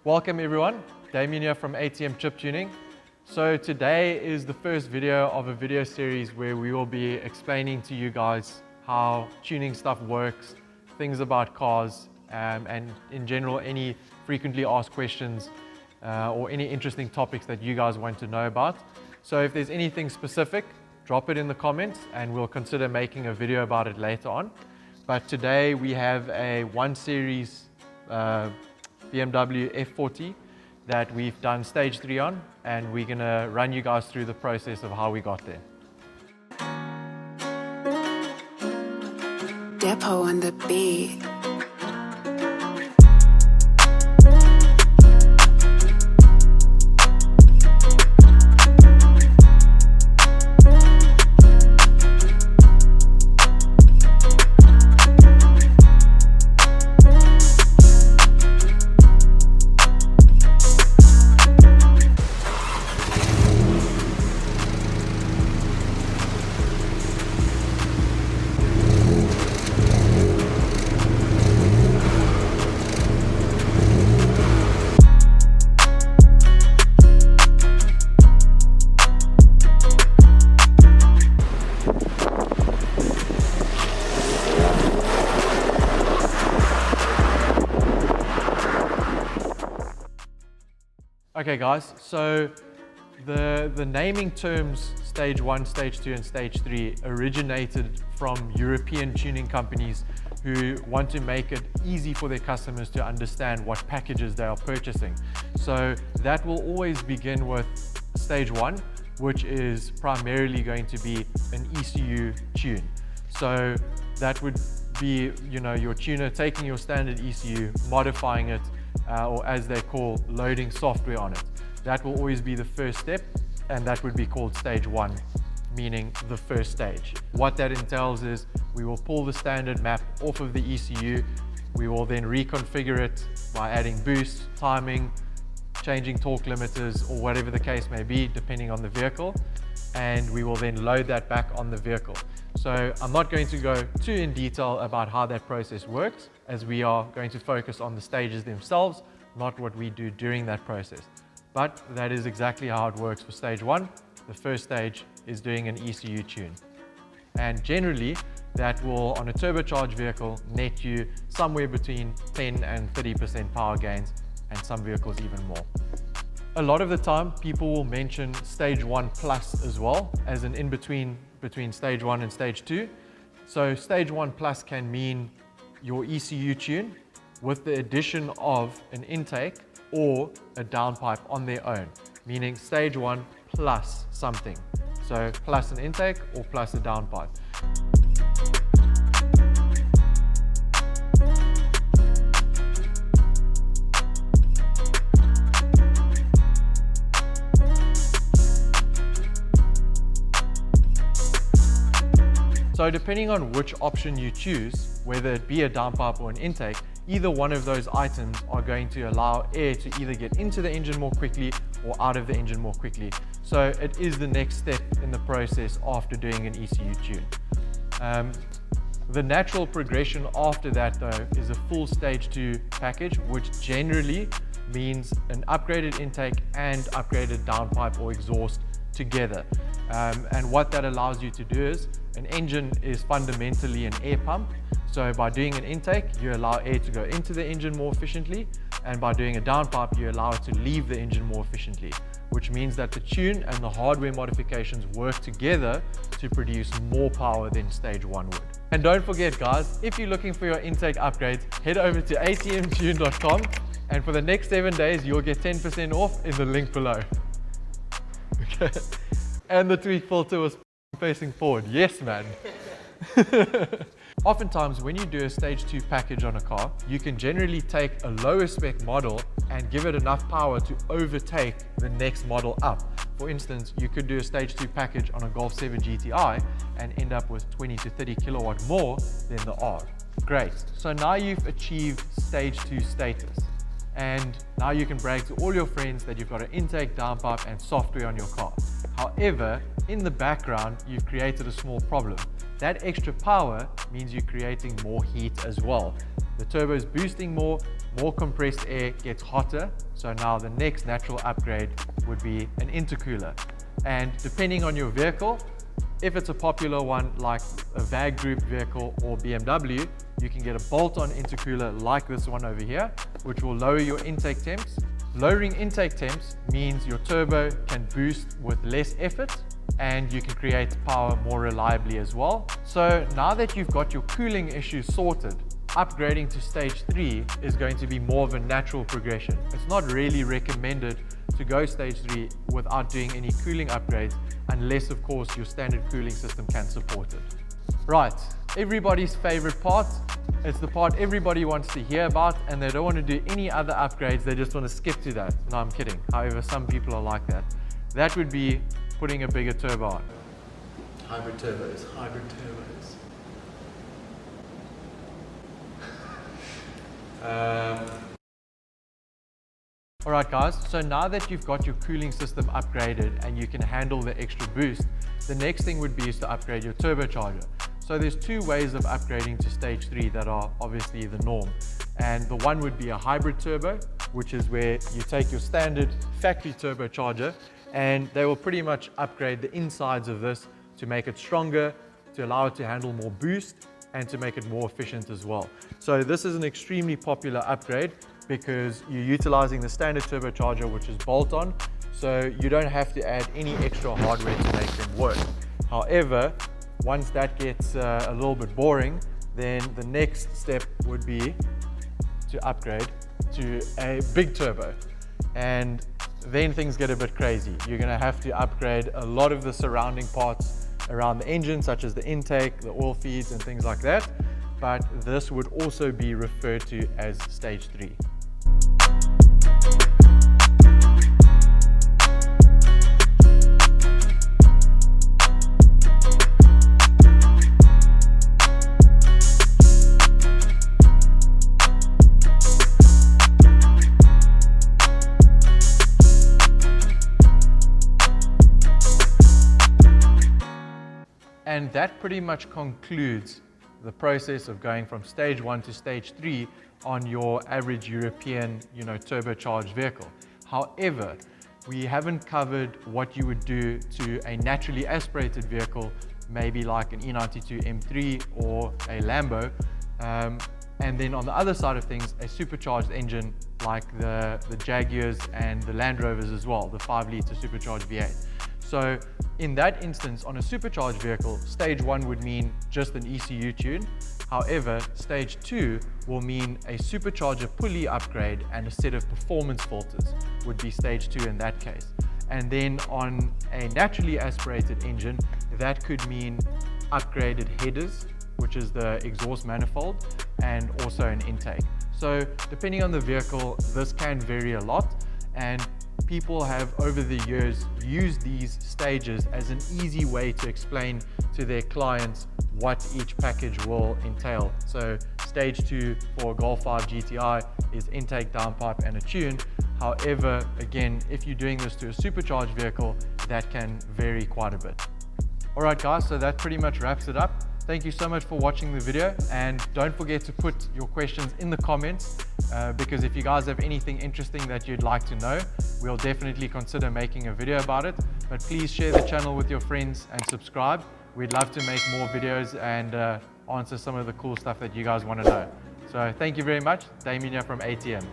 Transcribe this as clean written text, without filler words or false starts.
Welcome everyone, Damien here from ATM Chiptuning. So today is the first video of a video series where we will be explaining to you guys how tuning stuff works, things about cars, and in general any frequently asked questions or any interesting topics that you guys want to know about. So if there's anything specific, drop it in the comments and we'll consider making a video about it later on. But today we have a 1 Series BMW F40 that we've done stage 3 on, and we're gonna run you guys through the process of how we got there. Depot on the beat. Okay guys, so the naming terms stage 1, stage 2 and stage 3 originated from European tuning companies who want to make it easy for their customers to understand what packages they are purchasing. So that will always begin with stage 1, which is primarily going to be an ECU tune. So that would be, your tuner taking your standard ECU, modifying it, or as they call, loading software on it. That will always be the first step, and that would be called stage 1, meaning the first stage. What that entails is we will pull the standard map off of the ECU. We will then reconfigure it by adding boost, timing, changing torque limiters, or whatever the case may be, depending on the vehicle. And we will then load that back on the vehicle. So I'm not going to go too in detail about how that process works, as we are going to focus on the stages themselves, not what we do during that process. But that is exactly how it works for stage 1. The first stage is doing an ECU tune. And generally, that will, on a turbocharged vehicle, net you somewhere between 10 and 30% power gains, and some vehicles even more. A lot of the time, people will mention stage 1 plus as well, as an in-between between stage 1 and stage 2. So stage 1 plus can mean your ECU tune with the addition of an intake or a downpipe on their own, meaning stage 1 plus something. So plus an intake or plus a downpipe. So depending on which option you choose, whether it be a downpipe or an intake, either one of those items are going to allow air to either get into the engine more quickly or out of the engine more quickly. So it is the next step in the process after doing an ECU tune. The natural progression after that though is a full stage 2 package, which generally means an upgraded intake and upgraded downpipe or exhaust together. And what that allows you to do is, an engine is fundamentally an air pump. So by doing an intake, you allow air to go into the engine more efficiently, and by doing a downpipe, you allow it to leave the engine more efficiently, which means that the tune and the hardware modifications work together to produce more power than stage 1 would. And don't forget guys, if you're looking for your intake upgrades, head over to atmtune.com, and for the next 7 days, you'll get 10% off in the link below. Okay. And the tweak filter was facing forward. Yes, man. Oftentimes, when you do a stage 2 package on a car, you can generally take a lower spec model and give it enough power to overtake the next model up. For instance, you could do a stage 2 package on a Golf 7 GTI and end up with 20 to 30 kilowatt more than the R. Great. So now you've achieved stage 2 status. And now you can brag to all your friends that you've got an intake, downpipe and software on your car. However, in the background, you've created a small problem. That extra power means you're creating more heat as well. The turbo is boosting more compressed air gets hotter. So now the next natural upgrade would be an intercooler. And depending on your vehicle, if it's a popular one like a VAG group vehicle or BMW, you can get a bolt-on intercooler like this one over here, which will lower your intake temps. Lowering intake temps means your turbo can boost with less effort and you can create power more reliably as well. So now that you've got your cooling issues sorted, upgrading to stage 3 is going to be more of a natural progression. It's not really recommended to go stage 3 without doing any cooling upgrades, unless of course your standard cooling system can support it. Right, everybody's favorite part. It's the part everybody wants to hear about, and they don't want to do any other upgrades, they just want to skip to that. No, I'm kidding. However, some people are like that. That would be putting a bigger turbo on. Hybrid turbos. Alright guys, so now that you've got your cooling system upgraded and you can handle the extra boost, the next thing would be is to upgrade your turbocharger. So there's two ways of upgrading to stage 3 that are obviously the norm. And the one would be a hybrid turbo, which is where you take your standard factory turbocharger and they will pretty much upgrade the insides of this to make it stronger, to allow it to handle more boost, and to make it more efficient as well. So this is an extremely popular upgrade because you're utilizing the standard turbocharger, which is bolt-on, so you don't have to add any extra hardware to make them work. However, once that gets a little bit boring, then the next step would be to upgrade to a big turbo. And then things get a bit crazy. You're gonna have to upgrade a lot of the surrounding parts around the engine, such as the intake, the oil feeds, and things like that. But this would also be referred to as stage 3. And that pretty much concludes the process of going from stage 1 to stage 3 on your average European, turbocharged vehicle. However, we haven't covered what you would do to a naturally aspirated vehicle, maybe like an E92 M3 or a Lambo. And then on the other side of things, a supercharged engine like the Jaguars and the Land Rovers as well, the 5-litre supercharged V8. So in that instance, on a supercharged vehicle, stage 1 would mean just an ECU tune. However, stage 2 will mean a supercharger pulley upgrade and a set of performance filters would be stage 2 in that case. And then on a naturally aspirated engine, that could mean upgraded headers, which is the exhaust manifold, and also an intake. So depending on the vehicle, this can vary a lot, and people have over the years used these stages as an easy way to explain to their clients what each package will entail. So stage 2 for a Golf 5 GTI is intake, downpipe, and a tune. However, again, if you're doing this to a supercharged vehicle, that can vary quite a bit. All right guys, so that pretty much wraps it up. Thank you so much for watching the video, and don't forget to put your questions in the comments because if you guys have anything interesting that you'd like to know, we'll definitely consider making a video about it. But please share the channel with your friends and subscribe. We'd love to make more videos and answer some of the cool stuff that you guys want to know. So thank you very much. Damien here from ATM.